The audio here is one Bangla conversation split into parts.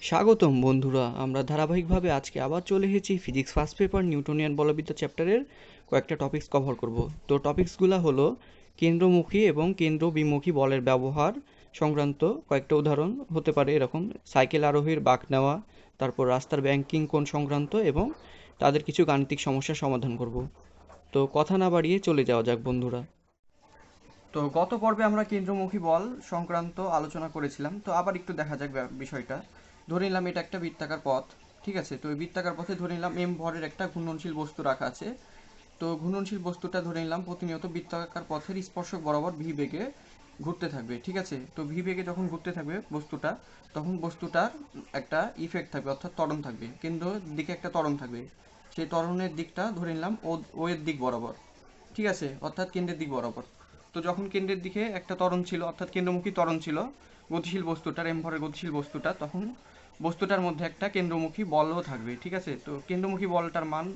স্বাগতম বন্ধুরা, আমরা ধারাবাহিকভাবে আজকে আবার চলে এসেছি ফিজিক্স ফার্স্ট পেপার নিউটনিয়ান বলবিদ্যা চ্যাপ্টারের কয়েকটা টপিকস কভার করব। তো টপিকসগুলো হলো কেন্দ্রমুখী এবং কেন্দ্র বিমুখী বলের ব্যবহার সংক্রান্ত কয়েকটা উদাহরণ হতে পারে এরকম সাইকেল আরোহীর বাঁক নেওয়া, তারপর রাস্তার ব্যাংকিং কোণ সংক্রান্ত এবং তাদের কিছু গাণিতিক সমস্যার সমাধান করব। তো কথা না বাড়িয়ে চলে যাওয়া যাক বন্ধুরা। তো গত পর্বে আমরা কেন্দ্রমুখী বল সংক্রান্ত আলোচনা করেছিলাম, তো আবার একটু দেখা যাক বিষয়টা। ধরে নিলাম এটা একটা বৃত্তাকার পথ, ঠিক আছে। তো এই বৃত্তাকার পথে ধরে নিলাম এম ভরের একটা ঘূর্ণনশীল বস্তু রাখা আছে। তো ঘূর্ণনশীল বস্তুটা ধরে নিলাম প্রতিনিয়ত বৃত্তাকার পথের স্পর্শক বরাবর ভি বেগে ঘুরতে থাকবে, ঠিক আছে। তো ভি বেগে যখন ঘুরতে থাকবে বস্তুটা, তখন বস্তুটার একটা ইফেক্ট থাকবে, অর্থাৎ ত্বরণ থাকবে, কেন্দ্রের দিকে একটা ত্বরণ থাকবে। সেই ত্বরণের দিকটা ধরে নিলাম ও এর দিক বরাবর, ঠিক আছে, অর্থাৎ কেন্দ্রের দিক বরাবর। তো যখন কেন্দ্রের দিকে একটা ত্বরণ ছিল, অর্থাৎ কেন্দ্রমুখী ত্বরণ ছিল গতিশীল বস্তুটার, এম ভরের গতিশীল বস্তুটা, তখন বস্তুটার মধ্যে একটা কেন্দ্রমুখী বলও থাকবে, ঠিক আছে। তো কেন্দ্রমুখী বলটার মান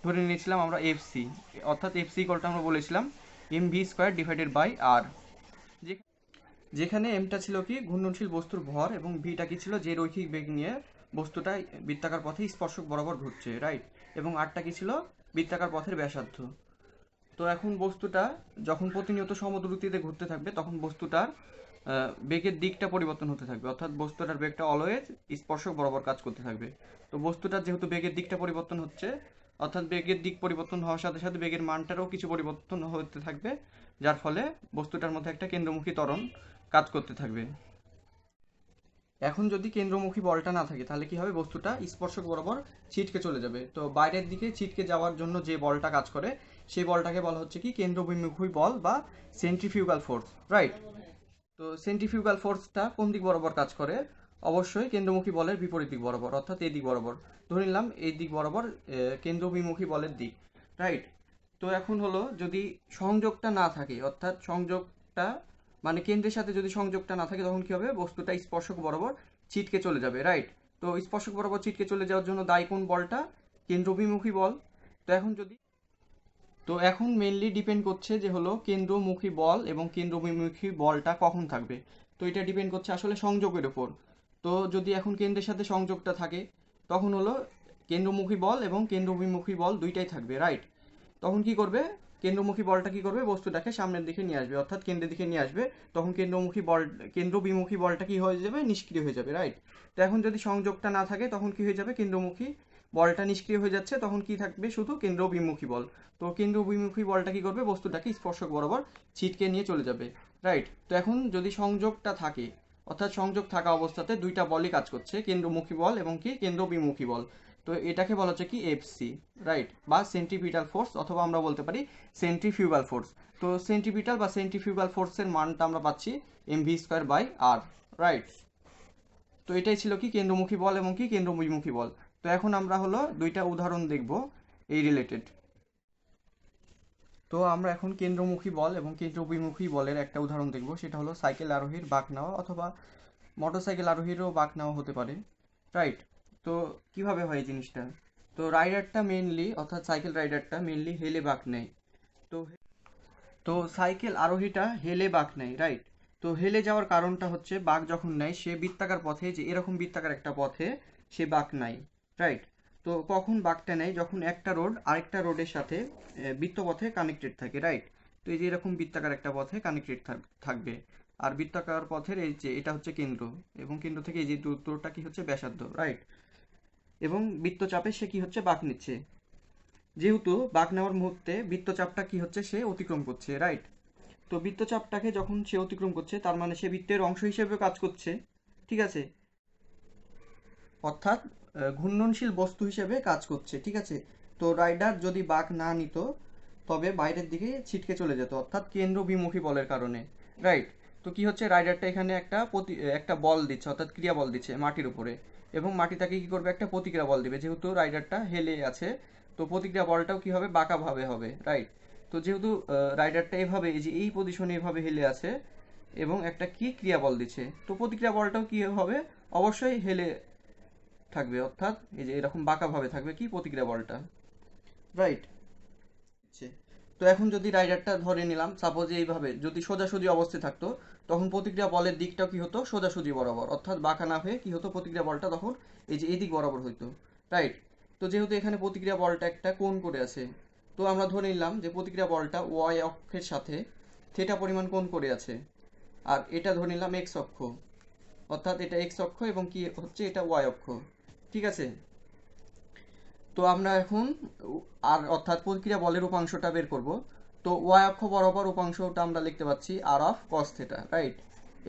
ধরে নিয়েছিলাম আমরা এফসি, অর্থাৎ এফসি ইকুয়ালটা আমরা বলেছিলাম M V square divided by R. যেখানে এমটা ছিল কি ঘূর্ণনশীল বস্তুর ভর এবং ভিটা কি ছিল যে রৈখিক বেগ নিয়ে বস্তুটা বৃত্তাকার পথে স্পর্শক বরাবর ঘুরছে, রাইট। এবং আরটা কি ছিল বৃত্তাকার পথের ব্যাসার্ধ। তো এখন বস্তুটা যখন প্রতিনিয়ত সমদ্রুতিতে ঘুরতে থাকবে তখন বস্তুটার বেগের দিকটা পরিবর্তন হতে থাকবে, অর্থাৎ বস্তুটার বেগটা অলওয়েজ স্পর্শক বরাবর কাজ করতে থাকবে। তো বস্তুটার যেহেতু বেগের দিকটা পরিবর্তন হচ্ছে, অর্থাৎ বেগের দিক পরিবর্তন হওয়ার সাথে সাথে বেগের মানটারও কিছু পরিবর্তন হতে থাকবে, যার ফলে বস্তুটার মধ্যে একটা কেন্দ্রমুখী ত্বরণ কাজ করতে থাকবে। এখন যদি কেন্দ্রমুখী বলটা না থাকে তাহলে কি হবে, বস্তুটা স্পর্শক বরাবর ছিটকে চলে যাবে। তো বাইরের দিকে ছিটকে যাওয়ার জন্য যে বলটা কাজ করে সেই বলটাকে বলা হচ্ছে কি কেন্দ্রবিমুখী বল বা সেন্ট্রিফিউগাল ফোর্স, রাইট। তো সেন্ট্রিফিউগাল ফোর্সটা কোন দিক বরাবর কাজ করে, অবশ্যই কেন্দ্রমুখী বলের বিপরীত দিক বরাবর, অর্থাৎ এই দিক বরাবর। ধরে নিলাম এই দিক বরাবর কেন্দ্রবিমুখী বলের দিক, রাইট। তো এখন হলো যদি সংযোগটা না থাকে, অর্থাৎ সংযোগটা মানে কেন্দ্রের সাথে যদি সংযোগটা না থাকে তখন কি হবে, বস্তুটা স্পর্শক বরাবর ছিটকে চলে যাবে, রাইট। তো স্পর্শক বরাবর ছিটকে চলে যাওয়ার জন্য দায়ী কোন বলটা, কেন্দ্রবিমুখী বল। তো এখন যদি তো এখন মেনলি ডিপেন্ড করছে যে হলো কেন্দ্রমুখী বল এবং কেন্দ্রবিমুখী বলটা কখন থাকবে। তো এটা ডিপেন্ড করছে আসলে সংযোগের উপর। তো যদি এখন কেন্দ্রের সাথে সংযোগটা থাকে তখন হলো কেন্দ্রমুখী বল এবং কেন্দ্রবিমুখী বল দুইটাই থাকবে, রাইট। তখন কি করবে, কেন্দ্রমুখী বলটা কি করবে, বস্তুটাকে সামনের দিকে নিয়ে আসবে, অর্থাৎ কেন্দ্রের দিকে নিয়ে আসবে। তখন কেন্দ্রবিমুখী বলটা কি হয়ে যাবে, নিষ্ক্রিয় হয়ে যাবে, রাইট। তো এখন যদি সংযোগটা না থাকে তখন কি হয়ে যাবে, কেন্দ্রমুখী বলটা নিষ্ক্রিয় হয়ে যাচ্ছে, তখন কি থাকবে, শুধু কেন্দ্রবিমুখী বল। তো কেন্দ্রবিমুখী বলটা কি করবে, বস্তুটাকে স্পর্শক বরাবর ছিটকে নিয়ে চলে যাবে, রাইট। তো এখন যদি সংযোগটা থাকে, অর্থাৎ সংযোগ থাকা অবস্থাতে দুইটা বলই কাজ করছে, কেন্দ্রমুখী বল এবং কি কেন্দ্রবিমুখী বল। তো এটাকে বলা হচ্ছে কি এফসি, রাইট, বা সেন্ট্রিপিটাল ফোর্স, অথবা আমরা বলতে পারি সেন্ট্রিফিউগাল ফোর্স। তো সেন্ট্রিপিটাল বা সেন্ট্রিফিউগাল ফোর্সের মানটা আমরা পাচ্ছি m V square by r, right. তো এটাই ছিল কি কেন্দ্রমুখী বল এবং কি কেন্দ্রবিমুখী বল। তো এখন আমরা হলো দুইটা উদাহরণ দেখব এই রিলেটেড। তো আমরা এখন কেন্দ্রমুখী বল এবং কেন্দ্রবিমুখী বলের একটা উদাহরণ দেখব, সেটা হলো সাইকেল আরোহীর বাঁক নেওয়া, অথবা মোটরসাইকেল আরোহীরও বাঁক নেওয়া হতে পারে, রাইট। তো কিভাবে হয় এই জিনিসটা, তো রাইডারটা মেনলি, অর্থাৎ সাইকেল রাইডারটা মেনলি হেলে বাঁক নেয়। তো তো সাইকেল আরোহীটা হেলে বাঁক নেয়, রাইট। তো হেলে যাওয়ার কারণটা হচ্ছে বাঁক যখন নেয় সে বৃত্তাকার পথে, যে এরকম বৃত্তাকার একটা পথে সে বাঁক নেয়, রাইট। তো কখন বাঁকটা নেয়, যখন একটা রোড আরেকটা রোডের সাথে বৃত্তপথে কানেক্টেড থাকে, রাইট। তো এই যে এরকম বৃত্তাকার একটা পথে কানেক্টেড থাকবে। আর বৃত্তাকার পথের এই যে এটা হচ্ছে কেন্দ্র, এবং কেন্দ্র থেকে এই যে দূরত্বটা কি হচ্ছে ব্যাসার্ধ, রাইট। এবং বৃত্তচাপে সে কি হচ্ছে বাঁক নিচ্ছে, যেহেতু বাঁক নেওয়ার মুহূর্তে বৃত্তচাপটা কি হচ্ছে সে অতিক্রম করছে, রাইট। তো বৃত্তচাপটাকে যখন সে অতিক্রম করছে তার মানে সে বৃত্তের অংশ হিসেবে কাজ করছে, ঠিক আছে, অর্থাৎ ঘূর্ণনশীল বস্তু হিসেবে কাজ করছে, ঠিক আছে। তো রাইডার যদি বাঁক না নিত তবে বাইরের দিকে ছিটকে চলে যেত, অর্থাৎ কেন্দ্র বিমুখী বলের কারণে, রাইট। তো কি হচ্ছে, রাইডারটা এখানে একটা বল দিচ্ছে, অর্থাৎ ক্রিয়া বল দিচ্ছে মাটির উপরে, এবং মাটি তাকে কি করবে, একটা প্রতিক্রিয়া বল দিবে, যেহেতু রাইডারটা হেলে আছে। তো প্রতিক্রিয়া বলটাও কি হবে, বাঁকা ভাবে হবে, রাইট। তো যেহেতু রাইডারটা এভাবে এই যে এই পজিশনে এভাবে হেলে আছে এবং একটা কি ক্রিয়া বল দিচ্ছে, তো প্রতিক্রিয়া বলটাও কি হবে, অবশ্যই হেলে থাকবে, অর্থাৎ এই যে এরকম বাঁকা ভাবে থাকবে কি প্রতিক্রিয়া বলটা, রাইট। তো এখন যদি রাইডারটা ধরে নিলাম সাপোজ এইভাবে যদি সোজাসুজি অবস্থায় থাকতো, তখন প্রতিক্রিয়া বলের দিকটাও কি হতো সোজাসুজি বরাবর, অর্থাৎ বাঁকা না হয়ে কি হতো প্রতিক্রিয়া বলটা তখন এই যে এদিক বরাবর হইতো, রাইট। তো যেহেতু এখানে প্রতিক্রিয়া বলটা একটা কোণ করে আছে, তো আমরা ধরে নিলাম যে প্রতিক্রিয়া বলটা ওয়াই অক্ষের সাথে থিটা পরিমাণ কোণ করে আছে, আর এটা ধরে নিলাম এক্স অক্ষ, অর্থাৎ এটা এক্স অক্ষ এবং কি হচ্ছে এটা ওয়াই অক্ষ, ঠিক আছে। তো আমরা এখন আর অর্থাৎ প্রতিক্রিয়া বলের উপাংশটা বের করব। তো ওয়াই অক্ষ বরাবর উপাংশটা আমরা লিখতে পাচ্ছি আর অফ কস থিটা, রাইট।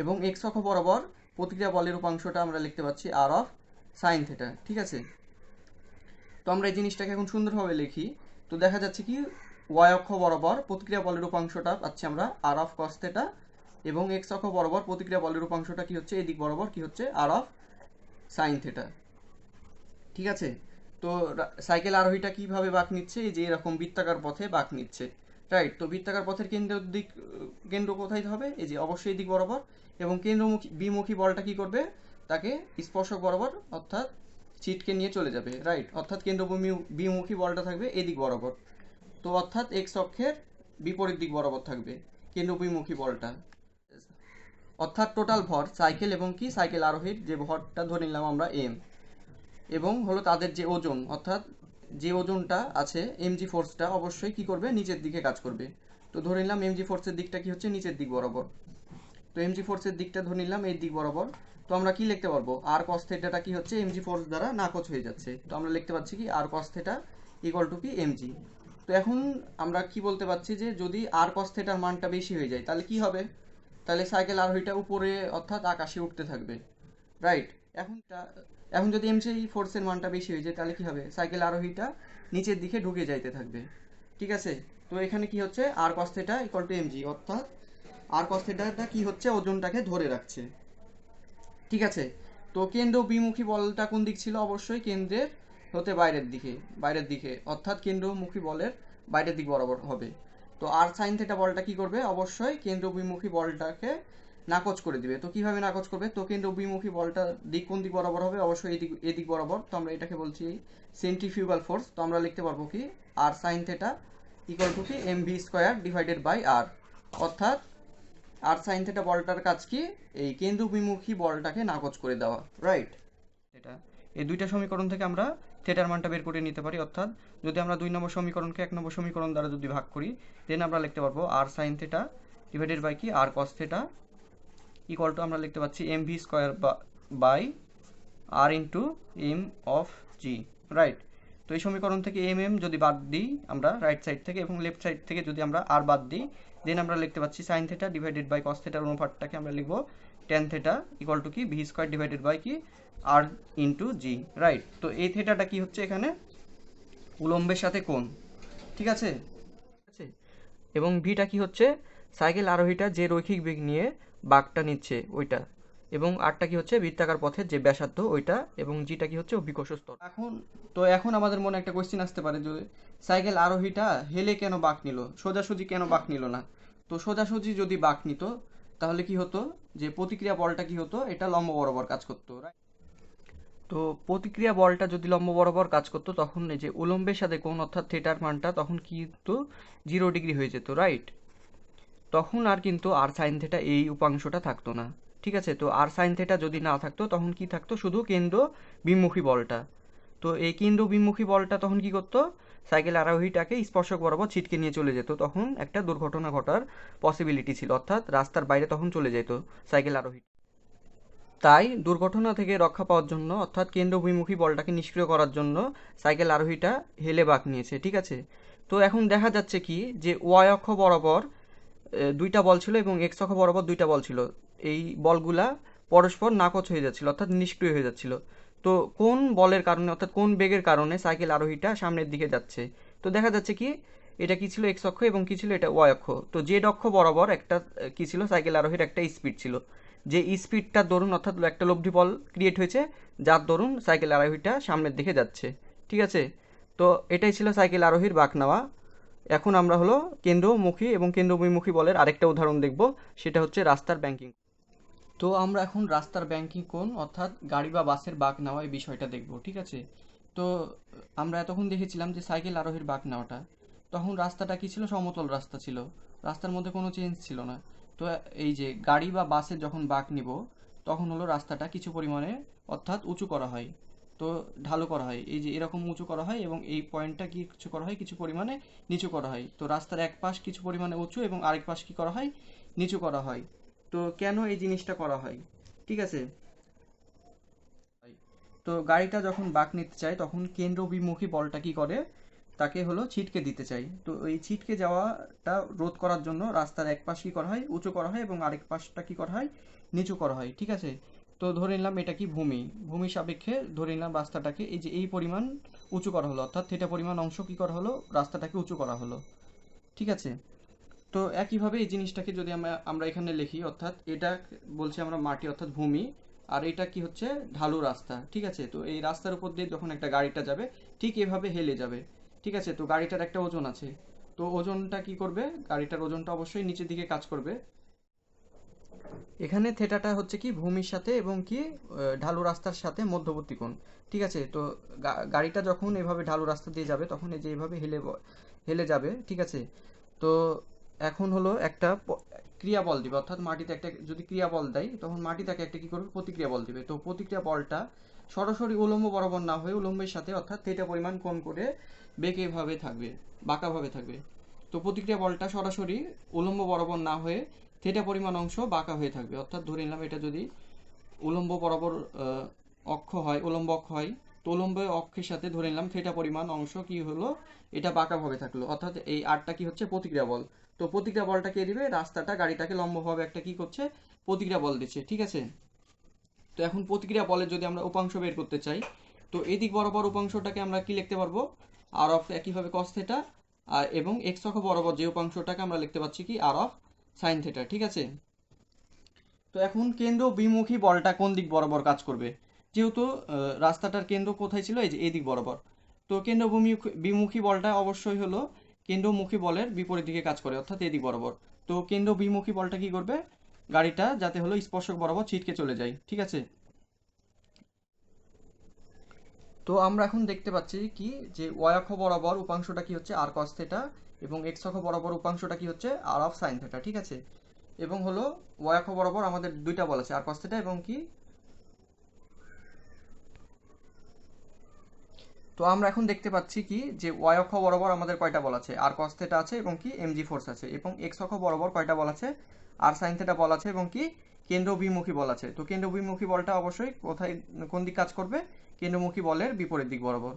এবং এক্স অক্ষ বরাবর প্রতিক্রিয়া বলের উপাংশটা আমরা লিখতে পাচ্ছি আর অফ সাইন থিটা, ঠিক আছে। তো আমরা এই জিনিসটাকে এখন সুন্দরভাবে লিখি। তো দেখা যাচ্ছে কি ওয়াই অক্ষ বরাবর প্রতিক্রিয়া বলের উপাংশটা পাচ্ছি আমরা আর অফ কস থিটা, এবং এক্স অক্ষ বরাবর প্রতিক্রিয়া বলের উপাংশটা কি হচ্ছে এদিক বরাবর কি হচ্ছে আর অফ সাইন থিটা, ঠিক আছে। তো সাইকেল আরোহীটা কিভাবে বাঁক নিচ্ছে, এই যে এরকম বৃত্তাকার পথে বাঁক নিচ্ছে, রাইট। তো বৃত্তাকার পথের কেন্দ্র কোথায় হবে, এই যে অবশ্যই দিক বরাবর, এবং কেন্দ্রমুখী বিমুখী বলটা কি করবে, তাকে স্পর্শক বরাবর অর্থাৎ ছিটকে নিয়ে চলে যাবে, রাইট। অর্থাৎ বিমুখী বলটা থাকবে এদিক বরাবর, তো অর্থাৎ এক্স অক্ষের বিপরীত দিক বরাবর থাকবে কেন্দ্র বিমুখী বলটা। অর্থাৎ টোটাল ভর সাইকেল এবং কি সাইকেল আরোহীর যে ভরটা ধরে নিলাম আমরা এম, এবং হলো তাদের যে ওজন, অর্থাৎ যে ওজনটা আছে এমজি ফোর্সটা অবশ্যই কি করবে নিচের দিকে কাজ করবে। তো ধরে নিলাম এমজি ফোর্সের দিকটা কি হচ্ছে নিচের দিক বরাবর, তো এমজি ফোর্সের দিকটা ধরে নিলাম এই দিক বরাবর। তো আমরা কি লিখতে পারবো, আর কস থিটাটা কি হচ্ছে এমজি ফোর্স দ্বারা নাকচ হয়ে যাচ্ছে, তো আমরা লিখতে পাচ্ছি কি r cos theta equal to কি এমজি। তো এখন আমরা কি বলতে পারছি যে যদি আর কস থিটার মানটা বেশি হয়ে যায় তাহলে কি হবে, তাহলে সাইকেল আরোহীটা উপরে অর্থাৎ আকাশে উঠতে থাকবে, রাইট। এখন এখন যদি এমজি ফোর্সের মানটা বেশি হয়ে যায় তাহলে কি হবে, সাইকেল আরোহীটা নিচের দিকে ঢুকে যাইতে থাকবে, ঠিক আছে। তো এখানে কি হচ্ছে R cos theta equal to MG, অর্থাৎ আর কস থিটাটা কি হচ্ছে ওজনটাকে ধরে রাখছে, ঠিক আছে। তো কেন্দ্র বিমুখী বলটা কোন দিক ছিল, অবশ্যই কেন্দ্রের হতে বাইরের দিকে অর্থাৎ কেন্দ্রমুখী বলের বাইরের দিক বরাবর হবে। তো আর সাইন থিটা বলটা কি করবে, অবশ্যই কেন্দ্র বিমুখী বলটাকে নাকচ করে দিবে। তো কিভাবে নাকচ করবে, তো কেন্দ্র বিমুখী বলটা দিক কোন দিক বরাবর হবে, অবশ্যই এদিক বরাবর। তো আমরা এটাকে বলছি সেন্ট্রিফিউগাল ফোর্স। তো আমরা লিখতে পারবো কি R sign theta equal to কি M V square divided by R, অর্থাৎ আর সাইন থিটা বলটার কাজ কি এই কেন্দ্র বিমুখী বলটাকে নাকচ করে দেওয়া, রাইট। এটা এই দুইটা সমীকরণ থেকে আমরা থিটার মানটা বের করে নিতে পারি, অর্থাৎ যদি আমরা 2 নম্বর সমীকরণকে 1 নম্বর সমীকরণ দ্বারা যদি ভাগ করি দেন আমরা লিখতে পারবো r sign theta divided by কি r cos theta equal to আমরা লিখতে পাচ্ছি m V square by r into m of g, right. তো এই সমীকরণ থেকে এম যদি বাদ দিই আমরা রাইট সাইড থেকে এবং লেফট সাইড থেকে যদি আমরা আর বাদ দিই দেন আমরা লিখতে পাচ্ছি sin theta divided by cos থিটার অনুপাতটাকে আমরা লিখবো টেন থিটা ইকুয়াল টু কি ভি স্কোয়ার ডিভাইডেড বাই কি আর ইন্টু জি, রাইট। তো এই থিটাটা কি হচ্ছে এখানে উলম্বের সাথে কোণ, ঠিক আছে। এবং ভিটা কি হচ্ছে সাইকেল আরোহীটা যে রৈখিক বেগ নিয়ে বাঁকটা নিচ্ছে ওইটা, এবং আরটা কি হচ্ছে বৃত্তাকার পথের যে ব্যাসার্ধ ওইটা, এবং জিটা কি হচ্ছে অভিকর্ষ স্তর। এখন আমাদের মনে একটা কোশ্চেন আসতে পারে যে সাইকেল আরোহীটা হেলে কেন বাঁক নিল, সোজাসুজি কেন বাঁক নিল না। তো সোজাসুজি যদি বাঁক নিত তাহলে কি হতো যে প্রতিক্রিয়া বলটা কি হতো এটা লম্ব বরাবর কাজ করতো, রাইট। তো প্রতিক্রিয়া বলটা যদি লম্ব বরাবর কাজ করতো তখন এই যে উলম্বের সাথে কোণ অর্থাৎ থিটার মানটা তখন কিন্তু 0 ডিগ্রি হয়ে যেত, রাইট। তখন আর কিন্তু আর সাইন থিটা এই উপাংশটা থাকতো না, ঠিক আছে। তো আর সাইন থিটা যদি না থাকতো তখন কি থাকতো শুধু কেন্দ্র বিমুখী বলটা। তো এই কেন্দ্র বিমুখী বলটা তখন কি করতো সাইকেল আরোহীটাকে স্পর্শক বরাবর ছিটকে নিয়ে চলে যেত, তখন একটা দুর্ঘটনা ঘটার পসিবিলিটি ছিল, অর্থাৎ রাস্তার বাইরে তখন চলে যেত সাইকেল আরোহী। তাই দুর্ঘটনা থেকে রক্ষা পাওয়ার জন্য অর্থাৎ কেন্দ্র বিমুখী বলটাকে নিষ্ক্রিয় করার জন্য সাইকেল আরোহীটা হেলে বাঁক নিয়েছে, ঠিক আছে। তো এখন দেখা যাচ্ছে কি যে ওয়াই অক্ষ বরাবর দুইটা বল ছিল এবং এক্স অক্ষ বরাবর দুইটা বল ছিল, এই বলগুলা পরস্পর নাকচ হয়ে যাচ্ছিল অর্থাৎ নিষ্ক্রিয় হয়ে যাচ্ছিল। তো কোন বলের কারণে অর্থাৎ কোন বেগের কারণে সাইকেল আরোহীটা সামনের দিকে যাচ্ছে, তো দেখা যাচ্ছে কি এটা কি ছিল এক্স অক্ষ এবং কি ছিল এটা ওয়াই অক্ষ। তো জেড অক্ষ বরাবর একটা কি ছিল সাইকেল আরোহীর একটা স্পিড ছিল, যে স্পিডটার দরুন অর্থাৎ একটা লব্ধি বল ক্রিয়েট হয়েছে যার দরুন সাইকেল আরোহীটা সামনের দিকে যাচ্ছে, ঠিক আছে। তো এটাই ছিল সাইকেল আরোহীর বাঁক নেওয়া। এখন আমরা হলো কেন্দ্রমুখী এবং কেন্দ্রবিমুখী বলের আরেকটা উদাহরণ দেখব, সেটা হচ্ছে রাস্তার ব্যাংকিং। তো আমরা এখন রাস্তার ব্যাংকিং কোণ অর্থাৎ গাড়ি বা বাসের বাঁক নেওয়া এই বিষয়টা দেখব, ঠিক আছে। তো আমরা এতক্ষণ দেখেছিলাম যে সাইকেল আরোহীর বাঁক নেওয়াটা, তখন রাস্তাটা কি ছিল, সমতল রাস্তা ছিল, রাস্তার মধ্যে কোনো চেঞ্জ ছিল না। তো এই যে গাড়ি বা বাসে যখন বাঁক নিব, তখন হলো রাস্তাটা কিছু পরিমাণে অর্থাৎ উঁচু করা হয়, তো ঢালু করা হয়, এই যে এরকম উঁচু করা হয় এবং এই পয়েন্টটা কি কিছু করা হয়, কিছু পরিমাণে নিচু করা হয়। তো রাস্তার এক পাশ কিছু পরিমাণে উঁচু এবং আরেক পাশ কি করা হয়, নিচু করা হয়। তো কেন এই জিনিসটা করা হয়, ঠিক আছে। তো গাড়িটা যখন বাঁক নিতে চায় তখন কেন্দ্রবিমুখী বলটা কি করে, তাকে হলো ছিটকে দিতে চাই। তো এই ছিটকে যাওয়াটা রোধ করার জন্য রাস্তার এক পাশ কি করা হয়, উঁচু করা হয় এবং আরেক পাশটা কি করা হয়, নিচু করা হয়, ঠিক আছে। তো ধরে নিলাম এটা কি ভূমি, ভূমি সাপেক্ষে ধরে নিলাম রাস্তাটাকে এই যে এই পরিমাণ উঁচু করা হলো, অর্থাৎ থিটা পরিমাণ অংশ কি করা হলো, রাস্তাটাকে উঁচু করা হলো, ঠিক আছে। তো একইভাবে এই জিনিসটাকে যদি আমরা আমরা এখানে লিখি, অর্থাৎ এটা বলছি আমরা মাটি অর্থাৎ ভূমি, আর এটা কি হচ্ছে, ঢালু রাস্তা, ঠিক আছে। তো এই রাস্তার উপর দিয়ে যখন একটা গাড়িটা যাবে ঠিক এভাবে হেলে যাবে, ঠিক আছে। তো গাড়িটার একটা ওজন আছে, তো ওজনটা কি করবে, গাড়িটার ওজনটা অবশ্যই নিচের দিকে কাজ করবে। এখানে থেটাটা হচ্ছে কি ভূমির সাথে এবং কি ঢালু রাস্তার সাথে মধ্যবর্তী কোণ, ঠিক আছে। তো গাড়িটা যখন এভাবে ঢালু রাস্তা দিয়ে যাবে তখন এই যে এভাবে হেলে যাবে, ঠিক আছে। তো এখন হলো একটা ক্রিয়া বল দিবে, অর্থাৎ মাটিতে একটা যদি ক্রিয়া বল দেয় তখন মাটি তাকে একটা কি করবে, প্রতিক্রিয়া বল দিবে। তো প্রতিক্রিয়া বলটা সরাসরি উলম্ব বরাবর না হয়ে উলম্বের সাথে অর্থাৎ থিটা পরিমাণ কোণ করে বেঁকেভাবে থাকবে, বাঁকাভাবে থাকবে। তো প্রতিক্রিয়া বলটা সরাসরি উলম্ব বরাবর না হয়ে থিটা পরিমাণ অংশ বাঁকা হয়ে থাকবে, অর্থাৎ ধরে নিলাম এটা যদি উলম্ব বরাবর অক্ষ হয়, উলম্ব অক্ষ হয়, তো উলম্ব অক্ষের সাথে ধরে নিলাম থিটা পরিমাণ অংশ কি হলো, এটা বাঁকাভাবে থাকলো, অর্থাৎ এই আরটা কি হচ্ছে, প্রতিক্রিয়া বল। তো প্রতিক্রিয়া বলটা কে দিবে, রাস্তাটা গাড়িটাকে লম্বভাবে একটা কি করছে, প্রতিক্রিয়া বল দিচ্ছে, ঠিক আছে। তো এখন প্রতিক্রিয়া বলের যদি আমরা উপাংশ বের করতে চাই, তো এদিক বরাবর উপাংশটাকে আমরা কি লিখতে পারবো, আর অফ একইভাবে কস থেটা, আর এবং এক্স অক্ষ বরাবর যে উপাংশটাকে আমরা লিখতে পাচ্ছি কি আর অফ সাইন থেটা, ঠিক আছে। তো এখন কেন্দ্র বিমুখী বলটা কোন দিক বরাবর কাজ করবে, যেহেতু রাস্তাটার কেন্দ্র কোথায় ছিল, এই যে এই দিক বরাবর। তো কেন্দ্র বিমুখী বলটা অবশ্যই হলো কেন্দ্রমুখী বলের বিপরীত দিকে কাজ করে, অর্থাৎ এই দিক বরাবর। তো কেন্দ্র বিমুখী বলটা কি করবে, গাড়িটা যাতে হলো স্পর্শক বরাবর ছিটকে চলে যায়, ঠিক আছে। তো আমরা এখন দেখতে পাচ্ছি কি যে ওয়াই অক্ষ বরাবর উপাংশটা কি হচ্ছে আর কস থেটা এবং এক্স অক্ষ বরাবর উপাংশটা কি হচ্ছে আর অফ সাইন থেটা, ঠিক আছে। এবং হলো ওয়াই অক্ষ বরাবর আমাদের দুইটা বল আছে, আর কস থেটা এবং কি, তো আমরা এখন দেখতে পাচ্ছি কি যে ওয়াই অক্ষ বরাবর আমাদের কয়টা বল আছে, আর কস থেটা আছে এবং কি এমজি ফোর্স আছে, এবং এক্স অক্ষ বরাবর কয়টা বল আছে, আর সাইন থেটা বল আছে এবং কি কেন্দ্র বিমুখী বল আছে। তো কেন্দ্র বিমুখী বলটা অবশ্যই কোথায়, কোন দিক কাজ করবে, কেন্দ্রমুখী বলের বিপরীত দিক বরাবর।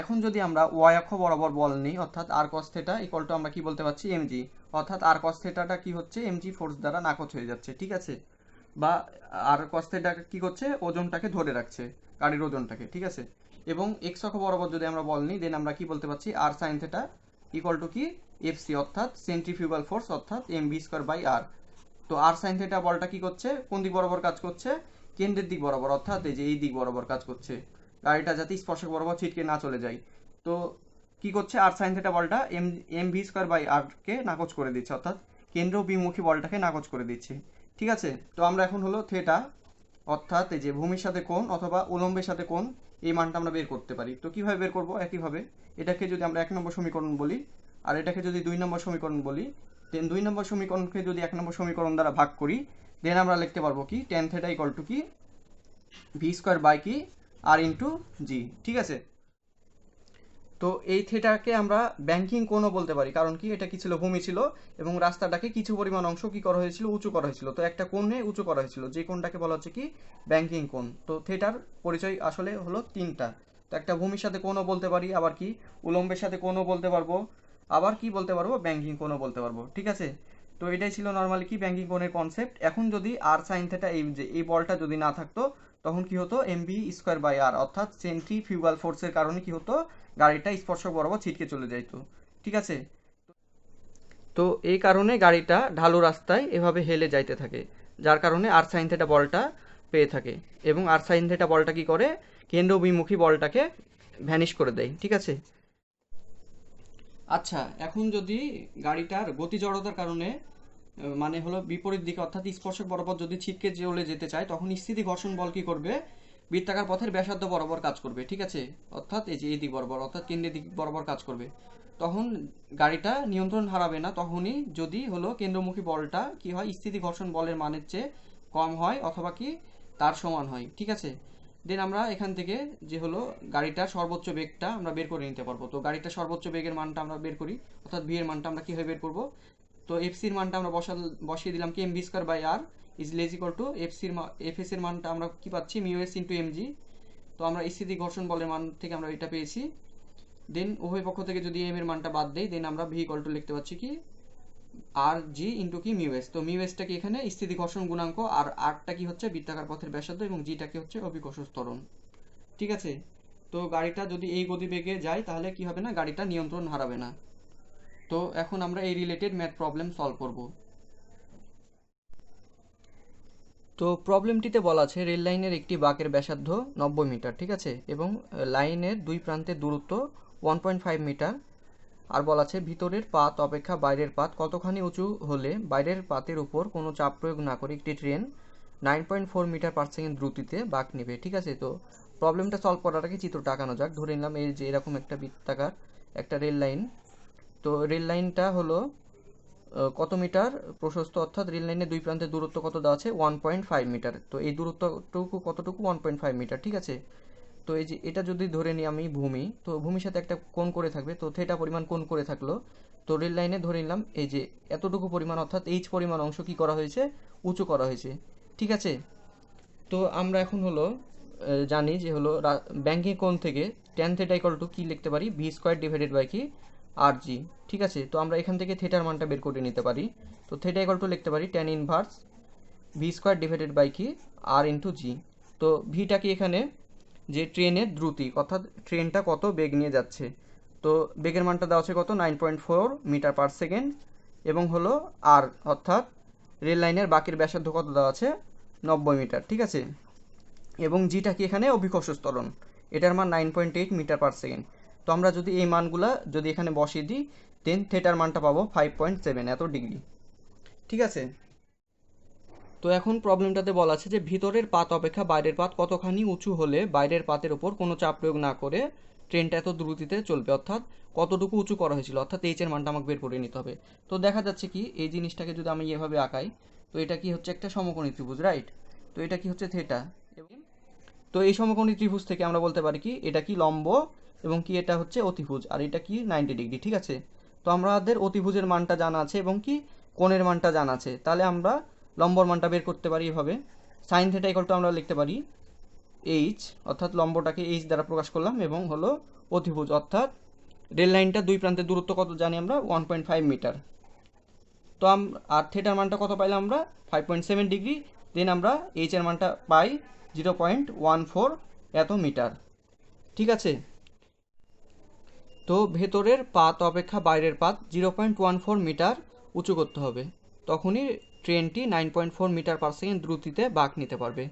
এখন যদি আমরা ওয়াই অক্ষ বরাবর বল নিই, অর্থাৎ R cos theta equal to আমরা কি বলতে পারছি, এমজি, অর্থাৎ আর কস থেটাটা কি হচ্ছে, এমজি ফোর্স দ্বারা নাকচ হয়ে যাচ্ছে, ঠিক আছে। বা আর কস থেটা কি করছে, ওজনটাকে ধরে রাখছে, গাড়ির ওজনটাকে, ঠিক আছে। এবং এক্স অক্ষ বরাবর যদি আমরা বল নিই, দেন আমরা কি বলতে পারছি, আর সাইন থেটা ইকুয়াল টু কি এফসি, অর্থাৎ সেন্ট্রিফিউগাল ফোর্স, অর্থাৎ এম ভি স্কোয়ার বাই আর। তো আর সাইন থেটা বলটা কি করছে, কোন দিক বরাবর কাজ করছে, কেন্দ্রের দিক বরাবর, অর্থাৎ এই যে এই দিক বরাবর কাজ করছে, গাড়িটা যাতে স্পর্শক বরাবর ছিটকে না চলে যায়। তো কি করছে, আর সাইন থেটা বলটা M M V square by R কে নাকচ করে দিচ্ছে, অর্থাৎ কেন্দ্র বিমুখী বলটাকে নাকচ করে দিচ্ছে, ঠিক আছে। তো আমরা এখন হলো থেটা অর্থাৎ এই যে ভূমির সাথে কোণ অথবা উলম্বের সাথে কোণ, এই মানটা আমরা বের করতে পারি। তো কিভাবে বের করব, একইভাবে এটাকে যদি আমরা 1 নম্বর সমীকরণ বলি আর এটাকে যদি 2 নম্বর সমীকরণ বলি, দেন 2 নম্বর সমীকরণকে যদি 1 নম্বর সমীকরণ দ্বারা ভাগ করি, দেন আমরা লিখতে পারবো কি টেন থেটা ইকুয়াল টু কি ভি স্কোয়ার বাই কি আর ইন্টু জি, ঠিক আছে। তো এই থিটাকে আমরা ব্যাংকিং কোণও বলতে পারি, কারণ কি এটা কি ছিল, ভূমি ছিল এবং রাস্তাটাকে কিছু পরিমাণ অংশ কি করা হয়েছিল, উঁচু করা হয়েছিল। তো একটা কোণে উঁচু করা হয়েছিল, যে কোণটাকে বলা হচ্ছে কি ব্যাংকিং কোণ। তো থিটার পরিচয় আসলে হলো তিনটা। তো একটা ভূমির সাথে কোণও বলতে পারি, আবার কি উলম্বের সাথে কোণও বলতে পারবো, আবার কি বলতে পারবো, ব্যাংকিং কোণও বলতে পারবো, ঠিক আছে। তো এটাই ছিল নর্মালি কি ব্যাংকিং কোণের কনসেপ্ট। এখন যদি আর সাইন থেটা এই যে এই বলটা যদি না থাকতো, তখন কি হতো, M B square by R, অর্থাৎ সেন্ট্রিফিউগাল ফোর্সের কারণে কি হতো, গাড়িটা স্পর্শক বরাবর ছিটকে চলে যাইতো, ঠিক আছে। তো এই কারণে গাড়িটা ঢালু রাস্তায় এভাবে হেলে যাইতে থাকে, যার কারণে আর সাইন থেটা বলটা পেয়ে থাকে। এবং আর সাইন থেটা বলটা কি করে, কেন্দ্র বিমুখী বলটাকে ভ্যানিশ করে দেয়, ঠিক আছে। আচ্ছা, এখন যদি গাড়িটার গতি জড়তার কারণে মানে হলো বিপরীত দিকে অর্থাৎ স্পর্শক বরাবর যদি ছিটকে চলে যেতে চায়, তখন স্থিতি ঘর্ষণ বল কি করবে, বৃত্তাকার পথের ব্যাসার্ধ বরাবর কাজ করবে, ঠিক আছে, অর্থাৎ এই যে এই দিক বরাবর অর্থাৎ কেন্দ্রের দিক বরাবর কাজ করবে, তখন গাড়িটা নিয়ন্ত্রণ হারাবে না তখনই যদি হলো কেন্দ্রমুখী বলটা কি হয় স্থিতি ঘর্ষণ বলের মানের চেয়ে কম হয় অথবা কি তার সমান হয়, ঠিক আছে। দেন আমরা এখান থেকে যে হলো গাড়িটার সর্বোচ্চ বেগটা আমরা বের করে নিতে পারবো। তো গাড়িটার সর্বোচ্চ বেগের মানটা আমরা বের করি, অর্থাৎ ভি এর মানটা আমরা কীভাবে বের করবো। তো এফসির মানটা আমরা বসিয়ে দিলাম কি m v square by r is less equal to f s এর মানটা আমরা কি পাচ্ছি মিউ এস ইন্টু এমজি। তো আমরা স্থিতি ঘর্ষণ বলের মান থেকে আমরা এটা পেয়েছি। দেন উভয় পক্ষ থেকে যদি এম এর মানটা বাদ দেই দেন আমরা ভি ইকুয়াল টু লিখতে পাচ্ছি কি আর জি ইন্টু কি মিউ এস। তো মিউ এসটা কি এখানে স্থিতি ঘর্ষণ গুণাঙ্ক, আর আরটা কি হচ্ছে বৃত্তাকার পথের ব্যাসার্ধ, এবং জিটা কি হচ্ছে অভিকর্ষ ত্বরণ, ঠিক আছে। তো গাড়িটা যদি এই গতিবেগে যায় তাহলে কি হবে না, গাড়িটা নিয়ন্ত্রণ হারাবে না। তো এখন আমরা এই রিলেটেড ম্যাথ প্রবলেম সলভ করব। তো প্রবলেমটিতে বলা আছে রেল লাইনের একটি বাঁকের ব্যাসার্ধ 90 মিটার, ঠিক আছে, এবং লাইনের দুই প্রান্তের দূরত্ব 1.5 মিটার। আর বলা আছে ভিতরের পাত অপেক্ষা বাইরের পাত কতখানি উঁচু হলে বাইরের পাতের উপর কোনো চাপ প্রয়োগ না করে একটি ট্রেন 9.4 মিটার পার সেকেন্ড দ্রুতিতে বাঁক নেবে, ঠিক আছে। তো প্রবলেমটা সলভ করার আগে চিত্রটা আঁকানো যাক। ধরে নিলাম এই যে এরকম একটা বৃত্তাকার একটা রেল লাইন। তো রেল লাইনটা হলো কত মিটার প্রশস্ত, অর্থাৎ রেল লাইনের দুই প্রান্তের দূরত্ব কত দেওয়া আছে 1.5 মিটার। তো এই দূরত্বটুকু কতটুকু 1.5 মিটার, ঠিক আছে। তো এই যে এটা যদি ধরে নিই আমি ভূমি, তো ভূমির সাথে একটা কোণ করে থাকবে, তো থিটা পরিমাণ কোণ করে থাকলো। তো রেল লাইনে ধরে নিলাম এই যে এতটুকু পরিমাণ অর্থাৎ এইচ পরিমাণ অংশ কি করা হয়েছে, উঁচু করা হয়েছে, ঠিক আছে। তো আমরা এখন হলো জানি যে হলো ব্যাংকিং কোণ থেকে ট্যান থিটা ইকুয়াল টু কি লিখতে পারি ভি স্কোয়ার ডিভাইডেড বাই কি আর জি, ঠিক আছে। তো আমরা এখান থেকে থিটার মানটা বের করে নিতে পারি। তো থিটা ইকুয়াল টু লিখতে পারি tan inverse v square divided by কি আর ইন্টু জি। তো ভিটা কি এখানে যে ট্রেনের দ্রুতি, অর্থাৎ ট্রেনটা কত বেগ নিয়ে যাচ্ছে। তো বেগের মানটা দেওয়া আছে কত 9.4 মিটার পার সেকেন্ড, এবং হলো আর অর্থাৎ রেল লাইনের বাকির ব্যাসার্ধ কত দেওয়া আছে 90 মিটার, ঠিক আছে। এবং জিটা কি এখানে অভিকর্ষ ত্বরণ, এটার মান 9.8 মিটার পার সেকেন্ড। তো আমরা যদি এই মানগুলা যদি এখানে বসিয়ে দিই দেন থিটার মানটা পাবো 5.7 এত ডিগ্রি, ঠিক আছে। তো এখন প্রবলেমটাতে বলা আছে যে ভিতরের পাত অপেক্ষা বাইরের পাত কতখানি উঁচু হলে বাইরের পাতের উপর কোনো চাপ প্রয়োগ না করে ট্রেনটা এত দ্রুতিতে চলবে, অর্থাৎ কতটুকু উঁচু করা হয়েছিল, অর্থাৎ এইচ এর মানটা আমাকে বের করে নিতে হবে। তো দেখা যাচ্ছে কি এই জিনিসটাকে যদি আমি এভাবে আঁকাই, তো এটা কি হচ্ছে একটা সমকোণী ত্রিভুজ, রাইট। তো এটা কি হচ্ছে থিটা, এবং তো এই সমকোণী ত্রিভুজ থেকে আমরা বলতে পারি কি এটা কি লম্ব, এবং কি এটা হচ্ছে অতিভুজ, আর এটা কি 90 ডিগ্রি, ঠিক আছে। তো আমাদের অতিভুজের মানটা জানা আছে এবং কি কোণের মানটা জানা আছে, তাহলে আমরা লম্বর মানটা বের করতে পারি এভাবে সাইন থিটা ইকুয়াল টু আমরা লিখতে পারি এইচ, অর্থাৎ লম্বটাকে এইচ দ্বারা প্রকাশ করলাম, এবং হলো অতিভুজ অর্থাৎ রেল লাইনটা দুই প্রান্তের দূরত্ব কত জানি আমরা 1.5 মিটার। তো আর থিটার মানটা কত পাইলাম আমরা 5.7 ডিগ্রি। দেন আমরা এইচ এর মানটা পাই 0.14 এত মিটার, ঠিক আছে। তো ভেতরের পাত অপেক্ষা বাইরের পাত 0.14 মিটার উঁচু করতে হবে, তখনই ট্রেনটি 9.4 মিটার পার সেকেন্ড দ্রুতিতে বাঁক নিতে পারবে।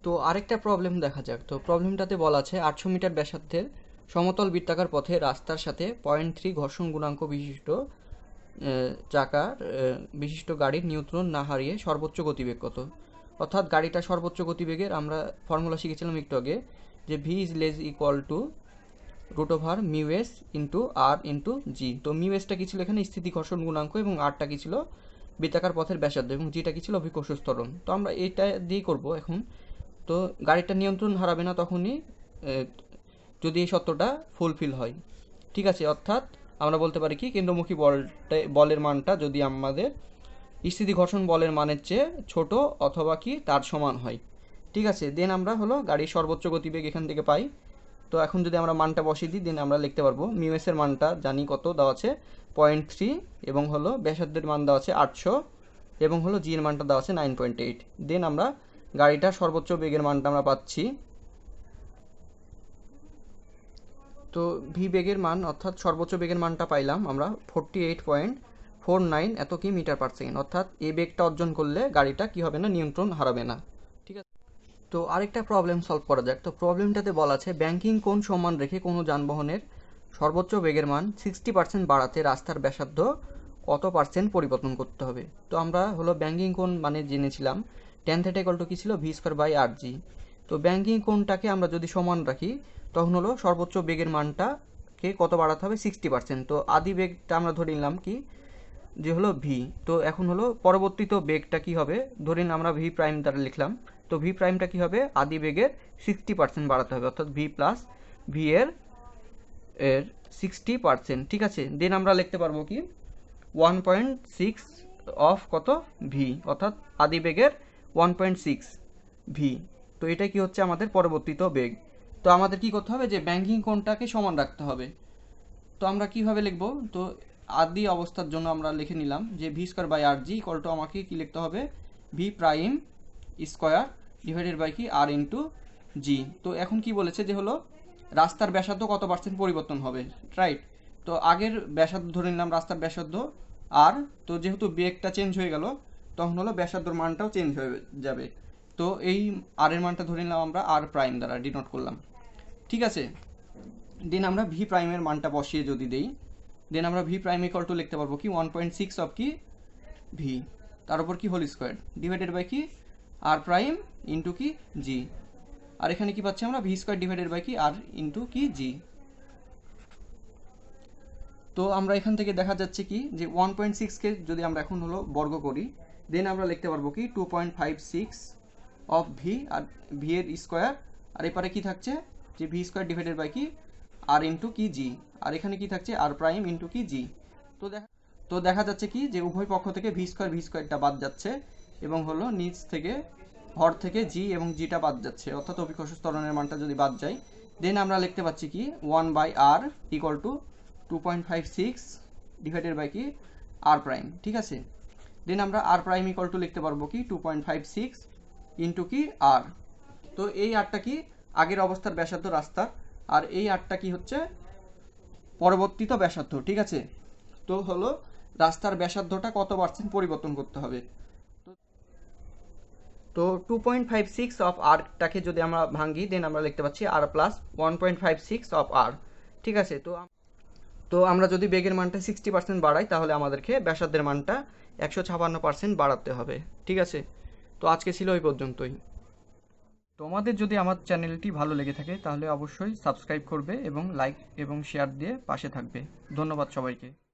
তো আরেকটা প্রবলেম দেখা যাক। তো প্রবলেমটাতে বলা আছে 800 মিটার ব্যাসার্ধের সমতল বৃত্তাকার পথে রাস্তার সাথে 0.3 ঘর্ষণ গুণাঙ্ক বিশিষ্ট বিশিষ্ট গাড়ির নিয়ন্ত্রণ না হারিয়ে সর্বোচ্চ গতিবেগ কত। অর্থাৎ গাড়িটা সর্বোচ্চ গতিবেগের আমরা ফর্মুলা শিখেছিলাম একটু আগে যে V is less equal to root over mu S into R into G. তো মিউ এসটা কি ছিল এখানে স্থিতি ঘর্ষণ গুণাঙ্ক, এবং আরটা কি ছিল বৃত্তাকার পথের ব্যাসার্ধ, এবং জিটা কি ছিল অভিকর্ষ ত্বরণ। তো আমরা এটা দিয়েই করব এখন। তো গাড়িটা নিয়ন্ত্রণ হারাবে না তখনই যদি এই সত্যটা ফুলফিল হয়, ঠিক আছে। অর্থাৎ আমরা বলতে পারি কি কেন্দ্রমুখী বলের মানটা যদি আমাদের স্থিতি ঘর্ষণ বলের মানের চেয়ে ছোট অথবা কি তার সমান হয়, ঠিক আছে। দেন আমরা হলো গাড়ির সর্বোচ্চ গতিবেগ এখান থেকে পাই। তো এখন যদি আমরা মানটা বসিয়ে দিই দেন আমরা লিখতে পারবো মিউ এস এর মানটা জানি কত দেওয়া আছে 0.3, এবং হলো ব্যাসার্ধের মান দেওয়া আছে 800, এবং হলো জি এর মানটা দেওয়া আছে 9.8। দেন আমরা গাড়িটার সর্বোচ্চ বেগের মানটা আমরা পাচ্ছি। তো ভি বেগের মান অর্থাৎ সর্বোচ্চ বেগের মানটা পাইলাম আমরা 48.49 এত কি মিটার পার সেকেন্ড, অর্থাৎ এই বেগটা অর্জন করলে গাড়িটা কি হবে না, নিয়ন্ত্রণ হারাবে না, ঠিক আছে। তো আরেকটা প্রবলেম সলভ করা যাক। তো প্রবলেমটাতে বলা আছে ব্যাংকিং কোণ সমান রেখে কোনো যানবাহনের সর্বোচ্চ বেগের মান 60% বাড়াতে রাস্তার ব্যাসার্ধ কত পার্সেন্ট পরিবর্তন করতে হবে। তো আমরা হলো ব্যাংকিং কোণ মানে জেনেছিলাম ট্যান থিটা ইকুয়াল টু কী ছিল ভি স্কোয়ার বাই আর জি। তো ব্যাঙ্কিং কোণটাকে আমরা যদি সমান রাখি তখন হলো সর্বোচ্চ বেগের মানটাকে কত বাড়াতে হবে 60%। তো আদি বেগটা আমরা ধরে নিলাম কি যে হলো ভি। তো এখন হলো পরবর্তীত বেগটা কি হবে, ধরে নিন আমরা ভি প্রাইম দ্বারা লিখলাম, তো ভি প্রাইমটা কি হবে আদি বেগের 60% বাড়াতে হবে, অর্থাৎ ভি প্লাস ভি এর 60%। ঠিক আছে, দেন আমরা লিখতে পারবো কি 1.6 অফ কত ভি, অর্থাৎ আদি বেগের 1.6 ভি। তো এটা কি হচ্ছে আমাদের পরবর্তীত বেগ। তো আমাদের কি করতে হবে যে ব্যাঙ্কিং কোণটাকে সমান রাখতে হবে। তো আমরা কিভাবে লিখব, তো আদি অবস্থার জন্য আমরা লিখে নিলাম যে v square by r g equal to আমাকে কি লিখতে হবে v prime square divided by কি আর ইন্টু জি। তো এখন কি বলেছে যে হলো রাস্তার ব্যাসার্ধ কত পার্সেন্ট পরিবর্তন হবে, রাইট। তো আগের ব্যাসার্ধ ধরে নিলাম রাস্তার ব্যাসার্ধ আর, তো যেহেতু বেগটা চেঞ্জ হয়ে গেল তখন হলো ব্যাসার্ধর মানটাও চেঞ্জ হয়ে যাবে। তো এই আর এর মানটা ধরে নিলাম আমরা আর প্রাইম দ্বারা ডিনোট করলাম। ঠিক আছে, দেন আমরা ভি প্রাইমের মানটা বসিয়ে যদি দেই, দেন আমরা ভি প্রাইম ইকুয়াল টু লিখতে পারবো কি 1.6 অফ কি ভি, তার উপর কি হোল স্কোয়ার ডিভাইডেড বাই কি আর প্রাইম ইন্টু কি জি। আর এখানে কি পাচ্ছি আমরা ভি স্কোয়ার ডিভাইডেড বাই কি আর ইন্টু কি জি। তো আমরা এখান থেকে দেখা যাচ্ছে কি যে 1.6কে যদি আমরা এখন হলো বর্গ করি, দেন আমরা লিখতে পারবো কি 2.56 অফ ভি, আর ভি এর স্কোয়ার, আর এপারে কি থাকছে যে ভি স্কোয়ার ডিভাইডেড বাই কি আর ইন্টু কি জি, আর এখানে কি থাকছে আর প্রাইম ইন্টু কি জি। তো দেখা যাচ্ছে কি যে উভয় পক্ষ থেকে ভি স্কোয়ারটা বাদ যাচ্ছে এবং হলো নিচ থেকে হর থেকে জি এবং জিটা বাদ যাচ্ছে, অর্থাৎ অভিকর্ষ ত্বরণের মানটা যদি বাদ যায়, দেন আমরা লিখতে পাচ্ছি কি 1/r equal to 2.56 divided by কি আর প্রাইম। ঠিক আছে, দেন আমরা আর প্রাইম ইকুয়াল টু লিখতে পারবো কি 2.56 ইন্টু কি আর। তো এই আরটা কি আগের অবস্থার ব্যাসার্ধ রাস্তার, আর এই আরটা কি হচ্ছে পরবর্তীত ব্যাসার্ধ। ঠিক আছে, তো হলো রাস্তার ব্যাসার্ধটা কত পার্সেন্ট পরিবর্তন করতে হবে। তো 2.56 অফ আরটাকে যদি আমরা ভাঙি, দেন আমরা লিখতে পাচ্ছি আর প্লাস 1.56 অফ আর। ঠিক আছে, তো আমরা যদি বেগের মানটা 60% বাড়াই তাহলে আমাদেরকে ব্যাসার্ধের মানটা 156% বাড়াতে হবে। ঠিক আছে, তো আজকে ছিল ওই পর্যন্তই। তোমাদের যদি আমার চ্যানেলটি ভালো লেগে থাকে তাহলে অবশ্যই সাবস্ক্রাইব করবে এবং লাইক এবং শেয়ার দিয়ে পাশে থাকবে। ধন্যবাদ সবাইকে।